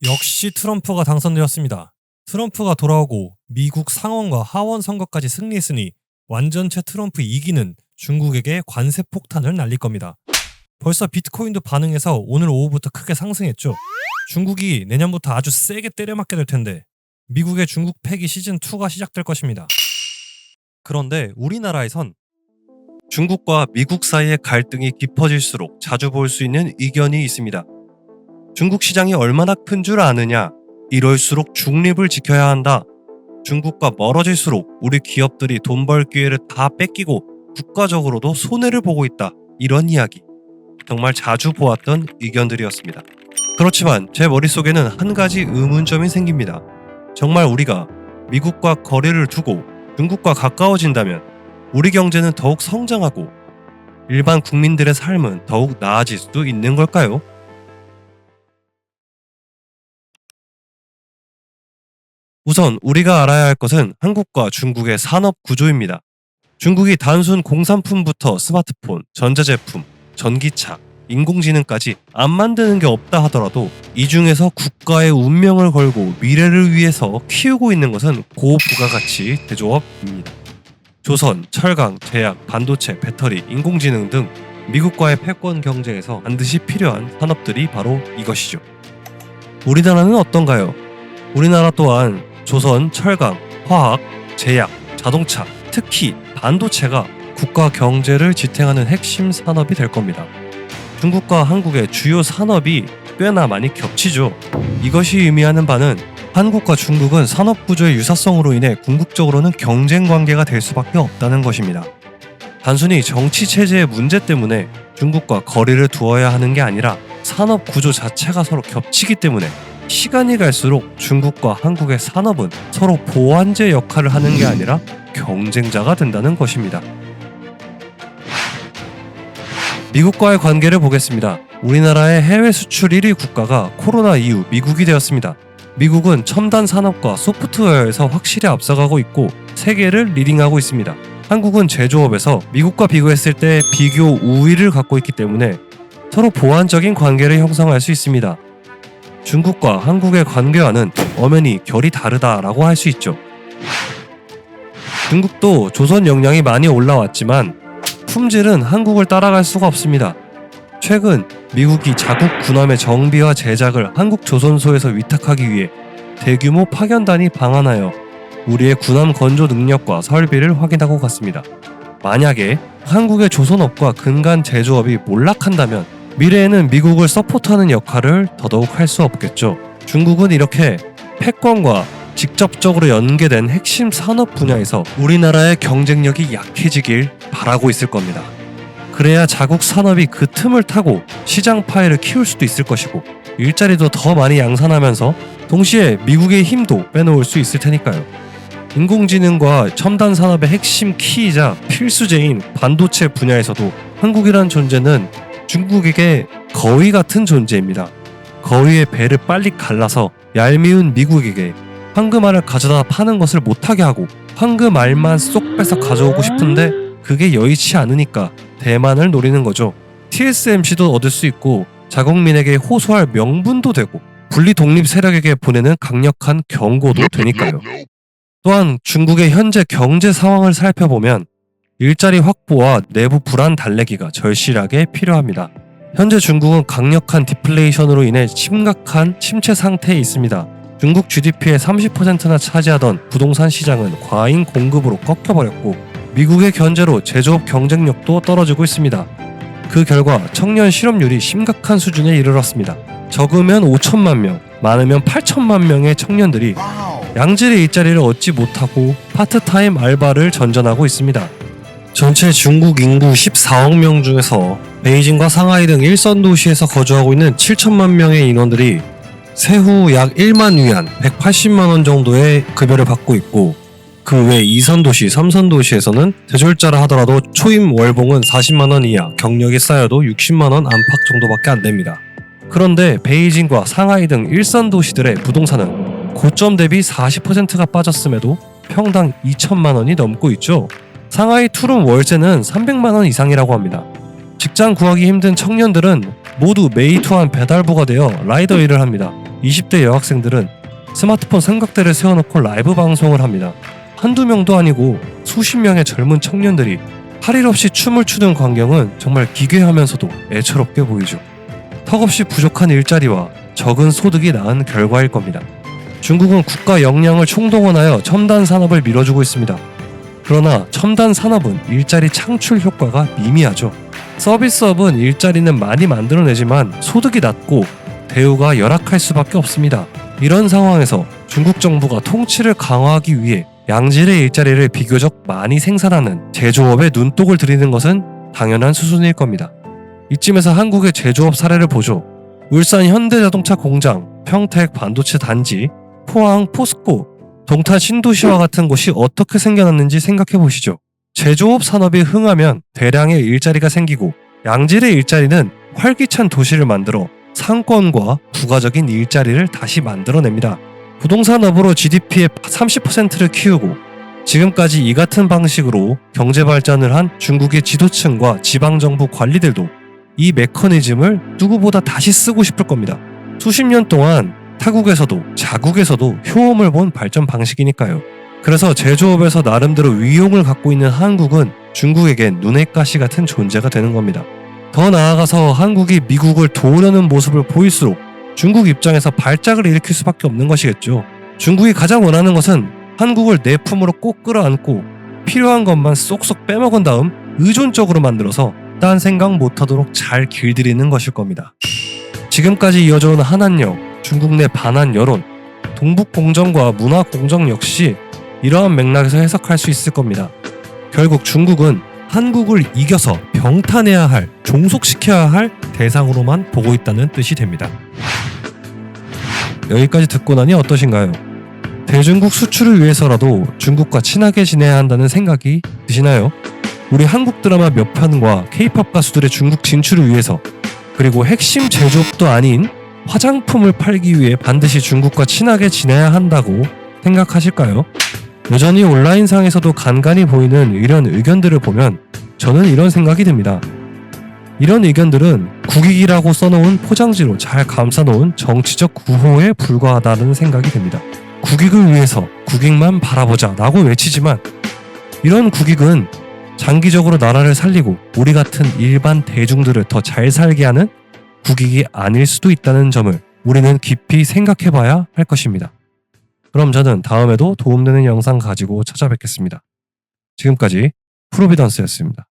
역시 트럼프가 당선되었습니다. 트럼프가 돌아오고 미국 상원과 하원 선거까지 승리했으니 완전체 트럼프 2기는 중국에게 관세 폭탄을 날릴 겁니다. 벌써 비트코인도 반응해서 오늘 오후부터 크게 상승했죠. 중국이 내년부터 아주 세게 때려맞게 될 텐데 미국의 중국 패기 시즌2가 시작될 것입니다. 그런데 우리나라에선 중국과 미국 사이의 갈등이 깊어질수록 자주 볼 수 있는 의견이 있습니다. 중국 시장이 얼마나 큰 줄 아느냐? 이럴수록 중립을 지켜야 한다. 중국과 멀어질수록 우리 기업들이 돈 벌 기회를 다 뺏기고 국가적으로도 손해를 보고 있다. 이런 이야기. 정말 자주 보았던 의견들이었습니다. 그렇지만 제 머릿속에는 한 가지 의문점이 생깁니다. 정말 우리가 미국과 거리를 두고 중국과 가까워진다면 우리 경제는 더욱 성장하고 일반 국민들의 삶은 더욱 나아질 수도 있는 걸까요? 우선 우리가 알아야 할 것은 한국과 중국의 산업 구조입니다. 중국이 단순 공산품부터 스마트폰, 전자제품, 전기차, 인공지능까지 안 만드는 게 없다 하더라도 이 중에서 국가의 운명을 걸고 미래를 위해서 키우고 있는 것은 고부가가치 제조업입니다. 조선, 철강, 제약, 반도체, 배터리, 인공지능 등 미국과의 패권 경쟁에서 반드시 필요한 산업들이 바로 이것이죠. 우리나라는 어떤가요? 우리나라 또한 조선, 철강, 화학, 제약, 자동차, 특히 반도체가 국가 경제를 지탱하는 핵심 산업이 될 겁니다. 중국과 한국의 주요 산업이 꽤나 많이 겹치죠. 이것이 의미하는 바는 한국과 중국은 산업 구조의 유사성으로 인해 궁극적으로는 경쟁 관계가 될 수밖에 없다는 것입니다. 단순히 정치 체제의 문제 때문에 중국과 거리를 두어야 하는 게 아니라 산업 구조 자체가 서로 겹치기 때문에 시간이 갈수록 중국과 한국의 산업은 서로 보완제 역할을 하는 게 아니라 경쟁자가 된다는 것입니다. 미국과의 관계를 보겠습니다. 우리나라의 해외 수출 1위 국가가 코로나 이후 미국이 되었습니다. 미국은 첨단 산업과 소프트웨어에서 확실히 앞서가고 있고 세계를 리딩하고 있습니다. 한국은 제조업에서 미국과 비교했을 때 비교 우위를 갖고 있기 때문에 서로 보완적인 관계를 형성할 수 있습니다. 중국과 한국의 관계와는 엄연히 결이 다르다라고 할 수 있죠. 중국도 조선 역량이 많이 올라왔지만 품질은 한국을 따라갈 수가 없습니다. 최근 미국이 자국 군함의 정비와 제작을 한국 조선소에서 위탁하기 위해 대규모 파견단이 방한하여 우리의 군함 건조 능력과 설비를 확인하고 갔습니다. 만약에 한국의 조선업과 근간 제조업이 몰락한다면 미래에는 미국을 서포트하는 역할을 더더욱 할 수 없겠죠. 중국은 이렇게 패권과 직접적으로 연계된 핵심 산업 분야에서 우리나라의 경쟁력이 약해지길 바라고 있을 겁니다. 그래야 자국 산업이 그 틈을 타고 시장 파이를 키울 수도 있을 것이고 일자리도 더 많이 양산하면서 동시에 미국의 힘도 빼놓을 수 있을 테니까요. 인공지능과 첨단 산업의 핵심 키이자 필수제인 반도체 분야에서도 한국이란 존재는 중국에게 거위 같은 존재입니다. 거위의 배를 빨리 갈라서 얄미운 미국에게 황금알을 가져다 파는 것을 못하게 하고 황금알만 쏙 빼서 가져오고 싶은데 그게 여의치 않으니까 대만을 노리는 거죠. TSMC도 얻을 수 있고 자국민에게 호소할 명분도 되고 분리 독립 세력에게 보내는 강력한 경고도 되니까요. 또한 중국의 현재 경제 상황을 살펴보면 일자리 확보와 내부 불안 달래기가 절실하게 필요합니다. 현재 중국은 강력한 디플레이션으로 인해 심각한 침체 상태에 있습니다. 중국 GDP의 30%나 차지하던 부동산 시장은 과잉 공급으로 꺾여버렸고 미국의 견제로 제조업 경쟁력도 떨어지고 있습니다. 그 결과 청년 실업률이 심각한 수준에 이르렀습니다. 적으면 5천만 명, 많으면 8천만 명의 청년들이 양질의 일자리를 얻지 못하고 파트타임 알바를 전전하고 있습니다. 전체 중국 인구 14억 명 중에서 베이징과 상하이 등 일선 도시에서 거주하고 있는 7천만 명의 인원들이 세후 약 1만 위안 180만 원 정도의 급여를 받고 있고 그 외 2선 도시, 3선 도시에서는 대졸자라 하더라도 초임 월봉은 40만 원 이하, 경력이 쌓여도 60만 원 안팎 정도밖에 안 됩니다. 그런데 베이징과 상하이 등 일선 도시들의 부동산은 고점 대비 40%가 빠졌음에도 평당 2천만 원이 넘고 있죠. 상하이 투룸 월세는 300만 원 이상이라고 합니다. 직장 구하기 힘든 청년들은 모두 메이투한 배달부가 되어 라이더 일을 합니다. 20대 여학생들은 스마트폰 삼각대를 세워놓고 라이브 방송을 합니다. 한두 명도 아니고 수십 명의 젊은 청년들이 할 일 없이 춤을 추는 광경은 정말 기괴하면서도 애처롭게 보이죠. 턱없이 부족한 일자리와 적은 소득이 낳은 결과일 겁니다. 중국은 국가 역량을 총동원하여 첨단 산업을 밀어주고 있습니다. 그러나 첨단 산업은 일자리 창출 효과가 미미하죠. 서비스업은 일자리는 많이 만들어내지만 소득이 낮고 대우가 열악할 수밖에 없습니다. 이런 상황에서 중국 정부가 통치를 강화하기 위해 양질의 일자리를 비교적 많이 생산하는 제조업에 눈독을 들이는 것은 당연한 수순일 겁니다. 이쯤에서 한국의 제조업 사례를 보죠. 울산 현대자동차 공장, 평택 반도체 단지, 포항 포스코, 동탄 신도시와 같은 곳이 어떻게 생겨났는지 생각해 보시죠. 제조업 산업이 흥하면 대량의 일자리가 생기고 양질의 일자리는 활기찬 도시를 만들어 상권과 부가적인 일자리를 다시 만들어냅니다. 부동산업으로 GDP의 30%를 키우고 지금까지 이 같은 방식으로 경제 발전을 한 중국의 지도층과 지방정부 관리들도 이 메커니즘을 누구보다 다시 쓰고 싶을 겁니다. 수십 년 동안 타국에서도 자국에서도 효험을 본 발전 방식이니까요. 그래서 제조업에서 나름대로 위용을 갖고 있는 한국은 중국에겐 눈의 가시 같은 존재가 되는 겁니다. 더 나아가서 한국이 미국을 도우려는 모습을 보일수록 중국 입장에서 발작을 일으킬 수밖에 없는 것이겠죠. 중국이 가장 원하는 것은 한국을 내 품으로 꼭 끌어안고 필요한 것만 쏙쏙 빼먹은 다음 의존적으로 만들어서 딴 생각 못하도록 잘 길들이는 것일 겁니다. 지금까지 이어져온 한한령, 중국 내 반한 여론, 동북공정과 문화공정 역시 이러한 맥락에서 해석할 수 있을 겁니다. 결국 중국은 한국을 이겨서 병탄해야 할, 종속시켜야 할 대상으로만 보고 있다는 뜻이 됩니다. 여기까지 듣고 나니 어떠신가요? 대중국 수출을 위해서라도 중국과 친하게 지내야 한다는 생각이 드시나요? 우리 한국 드라마 몇 편과 K-POP 가수들의 중국 진출을 위해서, 그리고 핵심 제조업도 아닌 화장품을 팔기 위해 반드시 중국과 친하게 지내야 한다고 생각하실까요? 여전히 온라인상에서도 간간히 보이는 이런 의견들을 보면 저는 이런 생각이 듭니다. 이런 의견들은 국익이라고 써놓은 포장지로 잘 감싸놓은 정치적 구호에 불과하다는 생각이 듭니다. 국익을 위해서 국익만 바라보자 라고 외치지만 이런 국익은 장기적으로 나라를 살리고 우리 같은 일반 대중들을 더 잘 살게 하는 국익이 아닐 수도 있다는 점을 우리는 깊이 생각해봐야 할 것입니다. 그럼 저는 다음에도 도움되는 영상 가지고 찾아뵙겠습니다. 지금까지 프로비던스였습니다.